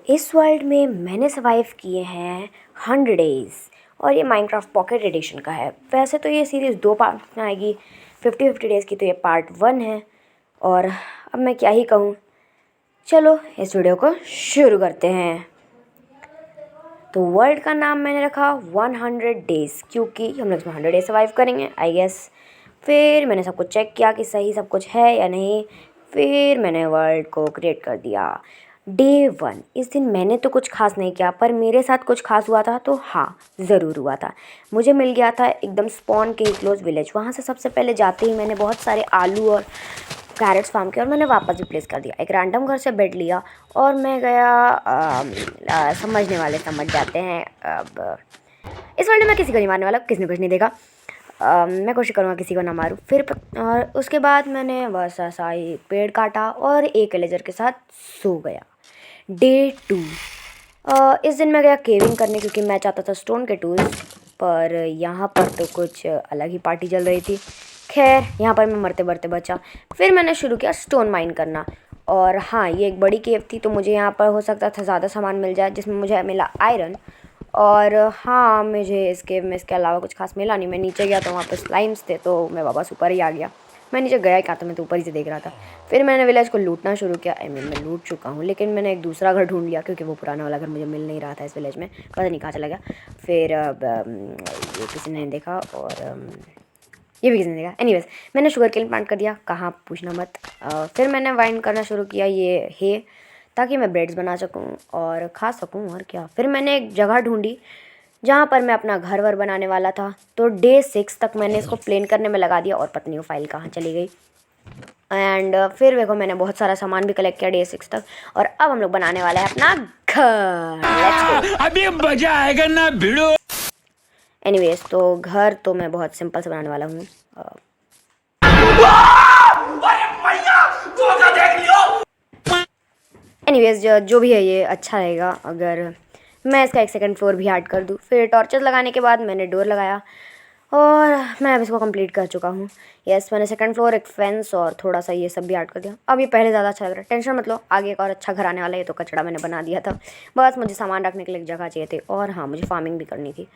इस वर्ल्ड में मैंने सर्वाइव किए हैं 100 डेज़ और ये माइनक्राफ्ट पॉकेट एडिशन का है। वैसे तो ये सीरीज़ 2 पार्ट में आएगी, 50 डेज़ की, तो ये पार्ट 1 है। और अब मैं क्या ही कहूँ, चलो इस वीडियो को शुरू करते हैं। तो वर्ल्ड का नाम मैंने रखा 100 डेज़, क्योंकि हम लोग इसमें 100 डेज़ सर्वाइव करेंगे आई गेस। फिर मैंने सब कुछ चेक किया कि सही सब कुछ है या नहीं। फिर मैंने वर्ल्ड को क्रिएट कर दिया। डे 1, इस दिन मैंने तो कुछ खास नहीं किया, पर मेरे साथ कुछ खास हुआ था। तो हाँ, ज़रूर हुआ था। मुझे मिल गया था एकदम स्पॉन के क्लोज विलेज। वहाँ से सबसे पहले जाते ही मैंने बहुत सारे आलू और कैरेट्स फार्म किया और मैंने वापस भी प्लेस कर दिया। एक रैंडम घर से बेड लिया और मैं गया। समझने वाले समझ जाते हैं। अब इस वर्ल्ड में मैं किसी को नहीं मारने वाला, किसी ने कुछ नहीं देखा। मैं कोशिश करूँगा किसी को ना मारूँ। फिर और उसके बाद मैंने बस ऐसा ही पेड़ काटा और एक विलेजर के साथ सो गया। डे 2, इस दिन मैं गया केविंग करने, क्योंकि मैं चाहता था स्टोन के टूल्स, पर यहाँ पर तो कुछ अलग ही पार्टी चल रही थी। खैर, यहाँ पर मैं मरते मरते बचा। फिर मैंने शुरू किया स्टोन माइन करना। और हाँ, ये एक बड़ी केव थी, तो मुझे यहाँ पर हो सकता था ज़्यादा सामान मिल जाए, जिसमें मुझे मिला आयरन। और हाँ, मुझे इस केव में इसके अलावा कुछ खास मिला नहीं। मैं नीचे गया तो वहाँ पर स्लाइम्स थे, तो मैं वापस ऊपर ही आ गया। मैं नीचे गया ही कहाँ था, मैं तो ऊपर ही से देख रहा था। फिर मैंने विलेज को लूटना शुरू किया। मैं लूट चुका हूँ, लेकिन मैंने एक दूसरा घर ढूंढ लिया, क्योंकि वो पुराना वाला घर मुझे मिल नहीं रहा था इस विलेज में। पता नहीं कहाँ चला गया। फिर ये किसी ने नहीं देखा और ये भी किसी ने देखा। एनीवेज, मैंने शुगर केन प्लांट कर दिया, कहाँ पूछना मत। फिर मैंने वाइन करना शुरू किया ये है, ताकि मैं ब्रेड्स बना सकूँ और खा सकूँ। और क्या, फिर मैंने एक जगह ढूंढी जहाँ पर मैं अपना घर वर बनाने वाला था। तो डे 6 तक मैंने इसको प्लेन करने में लगा दिया और पता नहीं वो फाइल कहाँ चली गई। एंड फिर देखो, मैंने बहुत सारा सामान भी कलेक्ट किया डे 6 तक। और अब हम लोग बनाने वाले हैं अपना घर। अभी मजा आएगा ना भिड़ो। एनीवेज, तो घर तो मैं बहुत सिंपल से बनाने वाला हूँ। एनीवेज, जो भी है ये अच्छा रहेगा अगर मैं इसका एक सेकंड फ्लोर भी ऐड कर दूँ। फिर टॉर्चेस लगाने के बाद मैंने डोर लगाया और मैं अब इसको कंप्लीट कर चुका हूँ। यस, मैंने सेकंड फ्लोर, एक फेंस और थोड़ा सा ये सब भी ऐड कर दिया। अब ये पहले ज़्यादा अच्छा लग रहा है। टेंशन मत लो, आगे एक और अच्छा घर आने वाला है। ये तो कचड़ा मैंने बना दिया था, बस मुझे सामान रखने के लिए एक जगह चाहिए थी। और हाँ, मुझे फार्मिंग भी करनी थी।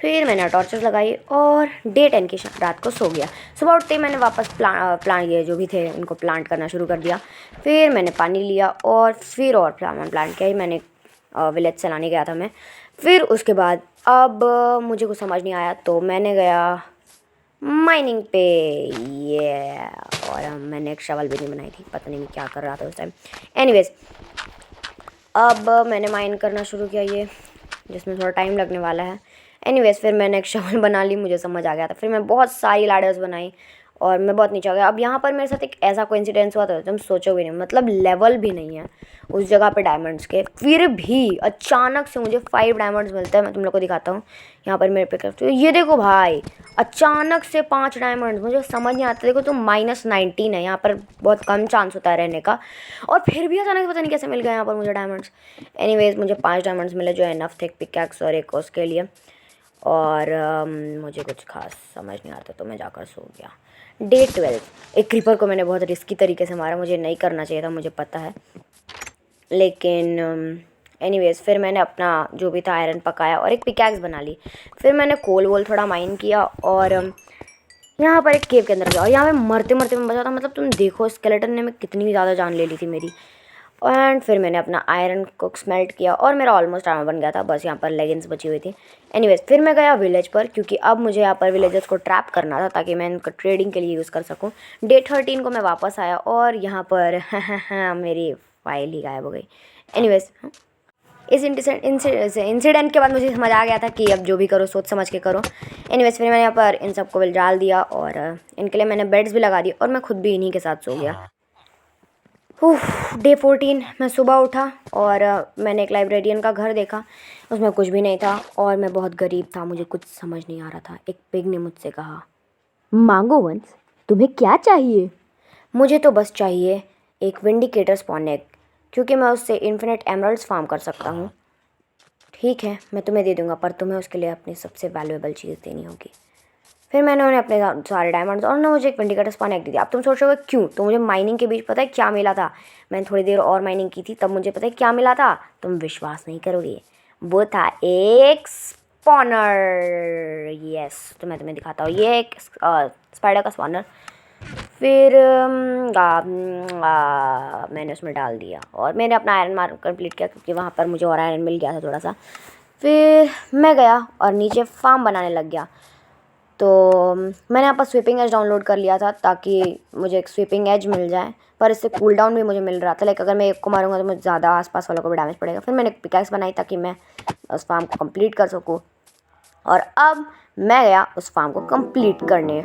फिर मैंने टॉर्चेस लगाई और डे 10 की रात को सो गया। सुबह उठते ही मैंने वापस प्लांट ये जो भी थे उनको प्लांट करना शुरू कर दिया। फिर मैंने पानी लिया और फिर और प्लांट किया। मैंने विलेज चलाने गया था मैं। फिर उसके बाद अब मुझे कुछ समझ नहीं आया, तो मैंने गया माइनिंग पे। ये और मैंने एक शवल भी नहीं बनाई थी, पता नहीं मैं क्या कर रहा था उस टाइम। एनीवेज, अब मैंने माइन करना शुरू किया ये, जिसमें थोड़ा टाइम लगने वाला है। एनीवेज, फिर मैंने एक शवल बना ली, मुझे समझ आ गया था। फिर मैं बहुत सारी लैडर्स बनाई और मैं बहुत नीचे आ गया। अब यहाँ पर मेरे साथ एक ऐसा कोइंसिडेंस हुआ था, तुम सोचोगे नहीं, मतलब लेवल भी नहीं है उस जगह पे डायमंड्स के, फिर भी अचानक से मुझे 5 डायमंड्स मिलते हैं। मैं तुम लोग को दिखाता हूँ यहाँ पर मेरे पे। तो ये देखो भाई, अचानक से 5 डायमंड्स, मुझे समझ नहीं आता। देखो, तो -19 है, यहाँ पर बहुत कम चांस होता है रहने का, और फिर भी अचानक से पता नहीं कैसे मिल गया यहाँ पर मुझे डायमंड्स। एनीवेज, मुझे 5 डायमंड्स मिले, जो इनफ थे एक पिकैक्स और एक उसके लिए। और मुझे कुछ खास समझ नहीं आता, तो मैं जाकर सो गया। डे 12, एक क्रीपर को मैंने बहुत रिस्की तरीके से मारा। मुझे नहीं करना चाहिए था, मुझे पता है, लेकिन एनीवेज, फिर मैंने अपना जो भी था आयरन पकाया और एक पिकैक्स बना ली। फिर मैंने कोल वोल थोड़ा माइन किया और यहाँ पर एक केव के अंदर गया। और यहाँ पे मरते मरते मैं बचा था, मतलब तुम देखो स्केलेटन ने मैं कितनी ज़्यादा जान ले ली थी मेरी। एंड फिर मैंने अपना आयरन को स्मेल्ट किया और मेरा ऑलमोस्ट आर्मर बन गया था। बस यहाँ पर लेगिंग्स बची हुई थी। एनीवेज, फिर मैं गया विलेज पर, क्योंकि अब मुझे यहाँ पर विलेजर्स को ट्रैप करना था, ताकि मैं इनका ट्रेडिंग के लिए यूज़ कर सकूँ। डे 13 को मैं वापस आया और यहाँ पर मेरी फाइल ही गायब हो गई। एनीवेज, इस इंसिडेंट के बाद मुझे समझ आ गया था कि अब जो भी करो सोच समझ के करो। एनीवेज, फिर मैंने यहाँ पर इन सबको डाल दिया और इनके लिए मैंने बेड्स भी लगा दिए और मैं खुद भी इन्हीं के साथ सो गया। डे 14, मैं सुबह उठा और मैंने एक लाइब्रेरियन का घर देखा। उसमें कुछ भी नहीं था और मैं बहुत गरीब था, मुझे कुछ समझ नहीं आ रहा था। एक पिग ने मुझसे कहा, मांगो वंश, तुम्हें क्या चाहिए? मुझे तो बस चाहिए एक विंडिकेटर स्पॉन एग, क्योंकि मैं उससे इन्फिनिट एमरल्ड्स फार्म कर सकता हूँ। ठीक है, मैं तुम्हें दे दूँगा, पर तुम्हें उसके लिए अपनी सबसे वैल्यूएबल चीज़ देनी होगी। फिर मैंने उन्हें अपने सारे डायमंड्स और ना मुझे एक विंडिकेटर स्पॉन एग दी थी। अब तुम सोचोगे क्यों, तो मुझे माइनिंग के बीच पता है क्या मिला था। मैंने थोड़ी देर और माइनिंग की थी, तब मुझे पता है क्या मिला था, तुम विश्वास नहीं करोगे। वो था एक स्पॉनर। यस, तो मैं तुम्हें दिखाता हूँ, ये एक स्पाइडर का स्पॉनर। फिर मैंने उसमें डाल दिया और मैंने अपना आयरन मार्क कंप्लीट किया, क्योंकि वहाँ पर मुझे और आयरन मिल गया था थोड़ा सा। फिर मैं गया और नीचे फार्म बनाने लग गया। तो मैंने यहाँ पर स्वीपिंग एज डाउनलोड कर लिया था, ताकि मुझे एक स्वीपिंग एज मिल जाए, पर इससे कूल डाउन भी मुझे मिल रहा था। लाइक अगर मैं एक को मारूंगा तो मुझे ज़्यादा आसपास वालों को भी डैमेज पड़ेगा। फिर मैंने एक पिकैक्स बनाई ताकि मैं उस फार्म को कंप्लीट कर सकूँ, और अब मैं गया उस फार्म को कंप्लीट करने।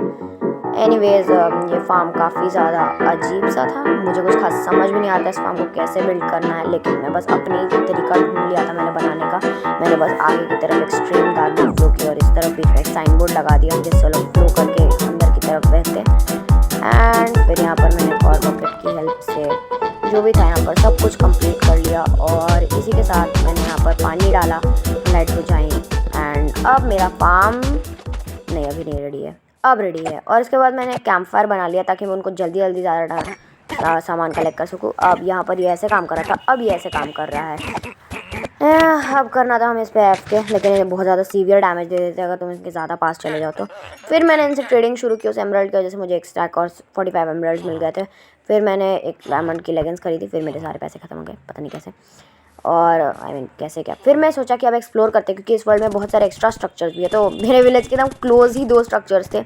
एनीवेज ये फार्म काफ़ी ज़्यादा अजीब सा था, मुझे कुछ खास समझ भी नहीं आता इस फार्म को कैसे बिल्ड करना है, लेकिन मैं बस अपनी तरीका ढूंढ लिया था मैंने बनाने का। मैंने बस आगे की तरफ एक्सट्रीम डार्क फ्लो की और इस तरफ बीच में एक साइन बोर्ड लगा दिया जिससे लोग फ्लो करके अंदर की तरफ बहते। एंड फिर यहाँ पर मैंने और बकेट की हेल्प से जो भी था यहाँ पर सब कुछ कंप्लीट कर लिया, और इसी के साथ मैंने यहाँ पर पानी डाला, लाइट बुझाई। एंड अब मेरा फार्म नहीं, अभी नहीं रेडी है, अब रेडी है। और इसके बाद मैंने कैंप फायर बना लिया ताकि मैं उनको जल्दी जल्दी ज़्यादा सामान कलेक्ट कर सकूँ। अब यहाँ पर ये ऐसे काम कर रहा था, अब ये ऐसे काम कर रहा है। अब करना था हमें इस पर एफ के, लेकिन ये बहुत ज़्यादा सीवियर डैमेज दे देते अगर तुम इनके ज़्यादा पास चले जाओ तो। फिर मैंने इनसे ट्रेडिंग शुरू की उस एमराल्ड की वजह से, मुझे एक स्टैक और 45 एमराल्ड्स मिल गए थे। फिर मैंने एक डायमंड की लेगिंग्स खरीदी, फिर मेरे सारे पैसे खत्म हो गए, पता नहीं कैसे, और आई मीन कैसे क्या। फिर मैं सोचा कि अब एक्सप्लोर करते, क्योंकि इस वर्ल्ड में बहुत सारे एक्स्ट्रा स्ट्रक्चर्स भी है। तो मेरे विलेज के एकदम क्लोज ही 2 स्ट्रक्चर्स थे।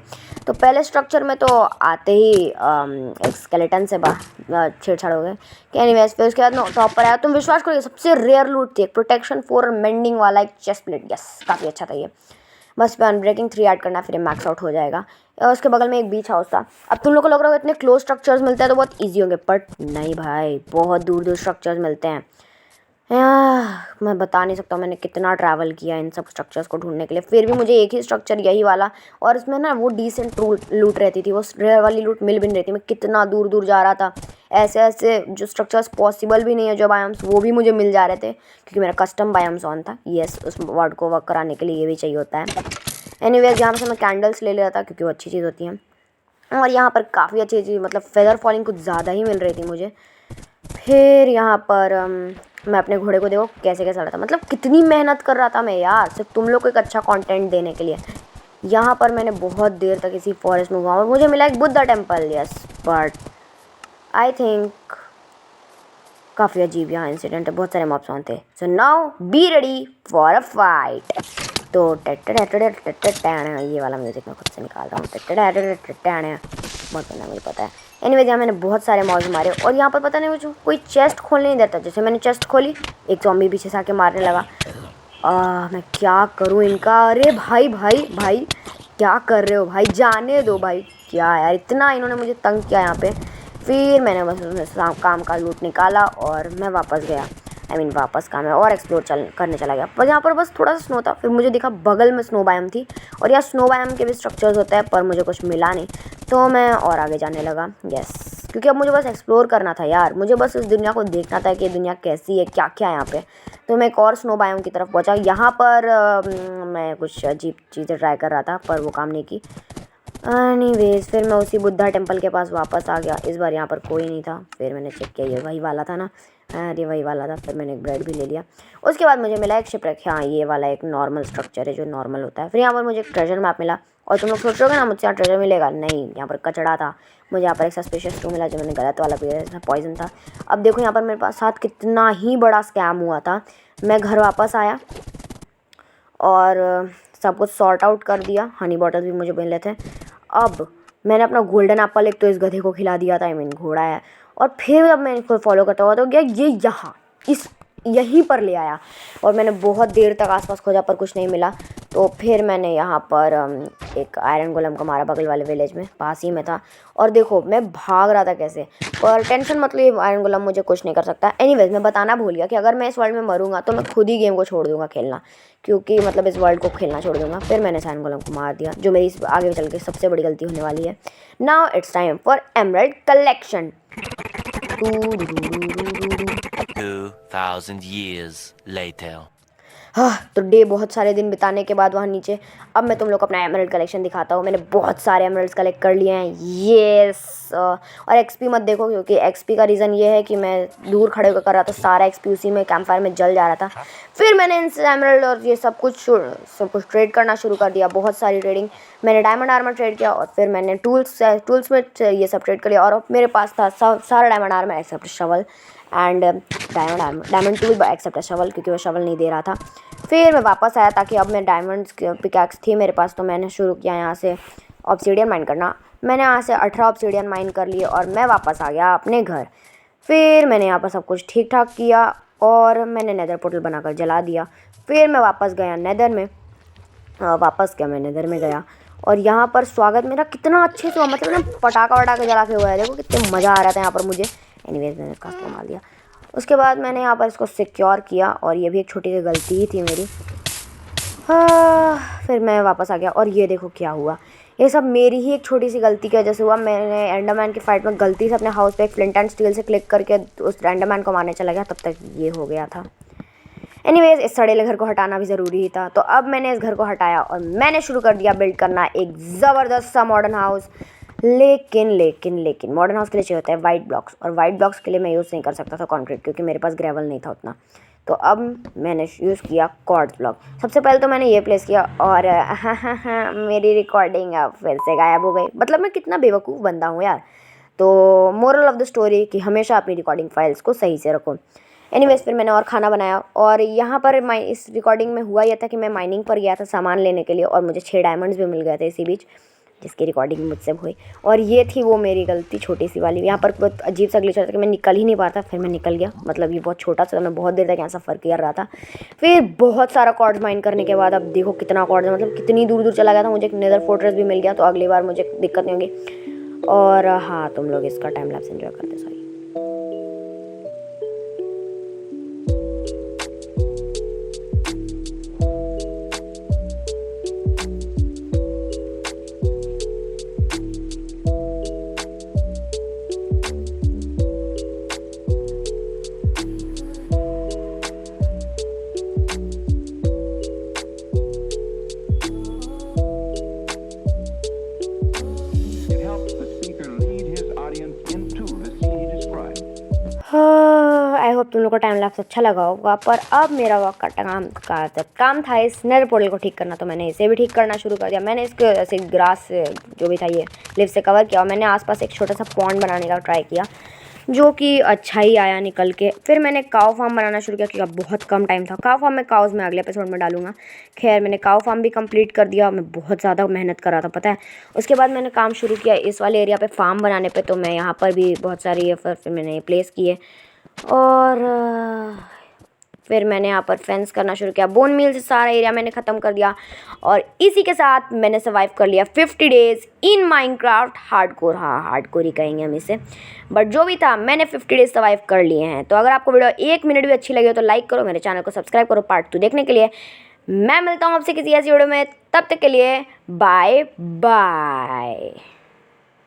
तो पहले स्ट्रक्चर में तो आते ही एक स्केलेटन से छेड़छाड़ हो गए कि एनीवेज। फिर उसके बाद टॉप पर आया, तुम विश्वास करोगे सबसे रेयर लूट थी एक प्रोटेक्शन 4 मेंडिंग वाला एक चेस्ट प्लेट। यस, काफ़ी अच्छा था ये। बस पे अनब्रेकिंग 3 ऐड करना, फिर मैक्स आउट हो जाएगा। और उसके बगल में एक बीच हाउस था। अब तुम लोग को लग रहा होगा इतने क्लोज स्ट्रक्चर्स मिलते हैं तो बहुत ईजी होंगे, बट नहीं भाई, बहुत दूर दूर स्ट्रक्चर्स मिलते हैं। मैं बता नहीं सकता मैंने कितना ट्रैवल किया इन सब स्ट्रक्चर्स को ढूंढने के लिए। फिर भी मुझे एक ही स्ट्रक्चर, यही वाला, और इसमें ना वो डिसेंट लूट रहती थी, वो रेयर वाली लूट मिल भी नहीं रही थी। मैं कितना दूर दूर जा रहा था, ऐसे ऐसे जो स्ट्रक्चर्स पॉसिबल भी नहीं है जो बायोम्स, वो भी मुझे मिल जा रहे थे, क्योंकि मेरा कस्टम बायोम्स ऑन था। यस, उस वर्ड को वर्क कराने के लिए ये भी चाहिए होता है। एनीवेज यहाँ से मैं कैंडल्स ले लिया था, क्योंकि वो अच्छी चीज़ होती है। और यहाँ पर काफ़ी अच्छी चीज़, मतलब फेदर फॉलिंग कुछ ज़्यादा ही मिल रही थी मुझे। फिर यहाँ पर मैं अपने घोड़े को देखो कैसे कैसे रहा था, मतलब कितनी मेहनत कर रहा था मैं यार, सिर्फ तुम लोग को एक अच्छा कंटेंट देने के लिए। यहाँ पर मैंने बहुत देर तक इसी फॉरेस्ट में घूमा और मुझे मिला एक Buddha temple. Yes, but I think काफ़ी अजीब यहाँ इंसिडेंट है, बहुत सारे मॉब्स थे। So now be ready for a fight. तो ये वाला म्यूज़िक मैं खुद से निकाल रहा हूँ, बहुत पता मुझे पता है। एनीवेज यहाँ मैंने बहुत सारे मॉब्स मारे, और यहाँ पर पता नहीं मुझे कोई चेस्ट खोलने नहीं देता। जैसे मैंने चेस्ट खोली, एक ज़ॉम्बी पीछे से आके मारने लगा। मैं क्या करूँ इनका, अरे भाई भाई भाई क्या कर रहे हो भाई, जाने दो भाई, क्या यार इतना इन्होंने मुझे तंग किया यहाँ पे। फिर मैंने बस काम का लूट निकाला और मैं वापस गया। वापस काम है और एक्सप्लोर करने चला गया। पर यहाँ पर बस थोड़ा सा स्नो था, फिर मुझे दिखा बगल में स्नो बायम थी, और यहाँ स्नो बायम के भी स्ट्रक्चर्स होते हैं, पर मुझे कुछ मिला नहीं, तो मैं और आगे जाने लगा। यस, क्योंकि अब मुझे बस एक्सप्लोर करना था यार, मुझे बस इस दुनिया को देखना था कि दुनिया कैसी है, क्या क्या है यहाँ पे। तो मैं एक और स्नो बायम की तरफ पहुँचा। यहाँ पर मैं कुछ अजीब चीज़ें ट्राई कर रहा था, पर वो काम नहीं की। एनीवेज फिर मैं उसी बुद्धा टेम्पल के पास वापस आ गया। इस बार यहाँ पर कोई नहीं था। फिर मैंने चेक किया, ये वही वाला था ना, अरे वही वाला था। फिर मैंने एक ब्रेड भी ले लिया। उसके बाद मुझे मिला एक शिपरेक। हाँ, ये वाला एक नॉर्मल स्ट्रक्चर है जो नॉर्मल होता है। फिर यहाँ पर मुझे एक ट्रेजर मैप मिला, और तुम लोग सोच रहे हो ना मुझसे यहाँ ट्रेजर मिलेगा, नहीं, यहाँ पर कचड़ा था। मुझे यहाँ पर एक सस्पिशियस टू मिला जो मैंने गलत वाला पिया था, पॉइजन था। अब देखो यहाँ पर मेरे पास साथ कितना ही बड़ा स्कैम हुआ था। मैं घर वापस आया और सब कुछ सॉर्ट आउट कर दिया, हनी बॉटल्स भी मुझे मिले थे। अब मैंने अपना गोल्डन एप्पल एक तो इस गधे को खिला दिया था, घोड़ा है। और फिर जब मैं इसको फॉलो करता हुआ तो गया ये यहाँ यहीं पर ले आया, और मैंने बहुत देर तक आसपास खोजा पर कुछ नहीं मिला। तो फिर मैंने यहाँ पर एक आयरन गोलम को मारा, बगल वाले विलेज में, पास ही में था। और देखो मैं भाग रहा था कैसे, पर टेंशन मत लो, ये आयरन गोलम मुझे कुछ नहीं कर सकता। एनीवेज मैं बताना भूल गया कि अगर मैं इस वर्ल्ड में मरूंगा तो मैं खुद ही गेम को छोड़ दूंगा खेलना, क्योंकि मतलब इस वर्ल्ड को खेलना छोड़ दूंगा। फिर मैंने आयरन गोलम को मार दिया, जो मेरी आगे चल के सबसे बड़ी गलती होने वाली है। Now it's time for emerald collection. 2000 years later. हाँ, तो डे बहुत सारे दिन बिताने के बाद वहाँ नीचे अब मैं तुम लोग को अपना एमराल्ड कलेक्शन दिखाता हूँ। मैंने बहुत सारे एमराल्ड्स कलेक्ट कर लिए हैं। और एक्सपी मत देखो, क्योंकि एक्सपी का रीज़न ये है कि मैं दूर खड़े होकर कर रहा था, सारा एक्सपी उसी में कैंप फायर में जल जा रहा था। फिर मैंने इनसे एमराल्ड और ये सब कुछ ट्रेड करना शुरू कर दिया। बहुत सारी ट्रेडिंग, मैंने डायमंड आर्मर ट्रेड किया और फिर मैंने टूल्स में ये सब ट्रेड कर लिया। और मेरे पास था सारा diamond armour except shovel and diamond tool except shovel, क्योंकि वो शवल नहीं दे रहा था। फिर मैं वापस आया ताकि अब मैं डायमंड्स पिकैक्स थी मेरे पास, तो मैंने शुरू किया यहाँ से ऑब्सीडियन माइन करना। मैंने यहाँ से 18 ऑब्सीडियन माइन कर लिए और मैं वापस आ गया अपने घर। फिर मैंने यहाँ पर सब कुछ ठीक ठाक किया और मैंने नेदर पोर्टल बनाकर जला दिया। फिर मैं वापस गया नेदर में गया और यहाँ पर स्वागत मेरा कितना अच्छे से हुआ, मतलब ना पटाखा जला के हुआ है। देखो कितने मज़ा आ रहा था यहाँ पर मुझे। एनीवेज मैंने इसका मार दिया। उसके बाद मैंने यहाँ पर इसको सिक्योर किया और ये भी एक छोटी सी गलती ही थी मेरी। फिर मैं वापस आ गया और ये देखो क्या हुआ। ये सब मेरी ही एक छोटी सी गलती की वजह से हुआ। मैंने एंडरमैन की फाइट में गलती से अपने हाउस पे एक फ्लिंट एंड स्टील से क्लिक करके उस एंडरमैन को मारने चला गया, तब तक ये हो गया था। एनीवेज इस सड़ेले घर को हटाना भी ज़रूरी ही था, तो अब मैंने इस घर को हटाया और मैंने शुरू कर दिया बिल्ड करना एक ज़बरदस्त सा मॉडर्न हाउस। लेकिन मॉडर्न हाउस के लिए चाहिए होता है वाइट ब्लॉक्स, और वाइट ब्लॉक्स के लिए मैं यूज़ नहीं कर सकता था कंक्रीट, क्योंकि मेरे पास ग्रेवल नहीं था उतना। तो अब मैंने यूज़ किया क्वार्ट्ज ब्लॉक। सबसे पहले तो मैंने ये प्लेस किया और मेरी रिकॉर्डिंग अब फिर से गायब हो गई। मतलब मैं कितना बेवकूफ़ बंदा हूँ यार। तो मोरल ऑफ द स्टोरी कि हमेशा अपनी रिकॉर्डिंग फाइल्स को सही से रखो। एनीवेज फिर मैंने और खाना बनाया और यहाँ पर इस रिकॉर्डिंग में हुआ यह था कि मैं माइनिंग पर गया था सामान लेने के लिए और मुझे 6 डायमंड्स भी मिल गए थे इसी बीच, जिसकी रिकॉर्डिंग मुझसे हुई। और ये थी वो मेरी गलती छोटी सी वाली। यहाँ पर बहुत अजीब सा ग्लिच था कि मैं निकल ही नहीं पा रहा था, फिर मैं निकल गया। मतलब ये बहुत छोटा सा, मैं बहुत देर तक यहाँ सफ़र कर रहा था। फिर बहुत सारा कॉर्ड्स माइन करने के बाद अब देखो कितना कॉर्ड्स, मतलब कितनी दूर दूर चला गया था। मुझे एक नेदर फोर्ट्रेस भी मिल गया, तो अगली बार मुझे दिक्कत नहीं होगी। और हाँ, तुम लोग इसका टाइम लैप्स एंजॉय करते sorry. It helps the speaker lead his audience into the scene he describes. I hope तुम लोग को टाइम लैप्स अच्छा लगा होगा। पर अब मेरा वक्त का काम था इस नेदर पोर्टल को ठीक करना, तो मैंने इसे भी ठीक करना शुरू कर दिया। मैंने इसको ऐसे ग्रास जो भी था ये लिव से कवर किया और मैंने आसपास एक छोटा सा पॉन्ड बनाने का ट्राई किया, जो कि अच्छा ही आया निकल के। फिर मैंने काऊ फार्म बनाना शुरू किया, क्योंकि अब बहुत कम टाइम था। काऊ फार्म में काउज मैं अगले एपिसोड में डालूंगा। खैर मैंने काऊ फार्म भी कंप्लीट कर दिया। मैं बहुत ज़्यादा मेहनत कर रहा था पता है। उसके बाद मैंने काम शुरू किया इस वाले एरिया पे फार्म बनाने पे, तो मैं यहाँ पर भी बहुत सारी ये फिर मैंने प्लेस किए और फिर मैंने यहाँ पर फेंस करना शुरू किया। बोन मिल से सारा एरिया मैंने ख़त्म कर दिया और इसी के साथ मैंने सर्वाइव कर लिया 50 डेज़ इन माइनक्राफ्ट हार्डकोर। हाँ, हार्डकोर ही कहेंगे हम इसे, बट जो भी था मैंने 50 डेज़ सर्वाइव कर लिए हैं। तो अगर आपको वीडियो 1 मिनट भी अच्छी लगी हो तो लाइक करो, मेरे चैनल को सब्सक्राइब करो पार्ट 2 देखने के लिए। मैं मिलता हूँ आपसे किसी ऐसी वीडियो में, तब तक के लिए बाय बाय।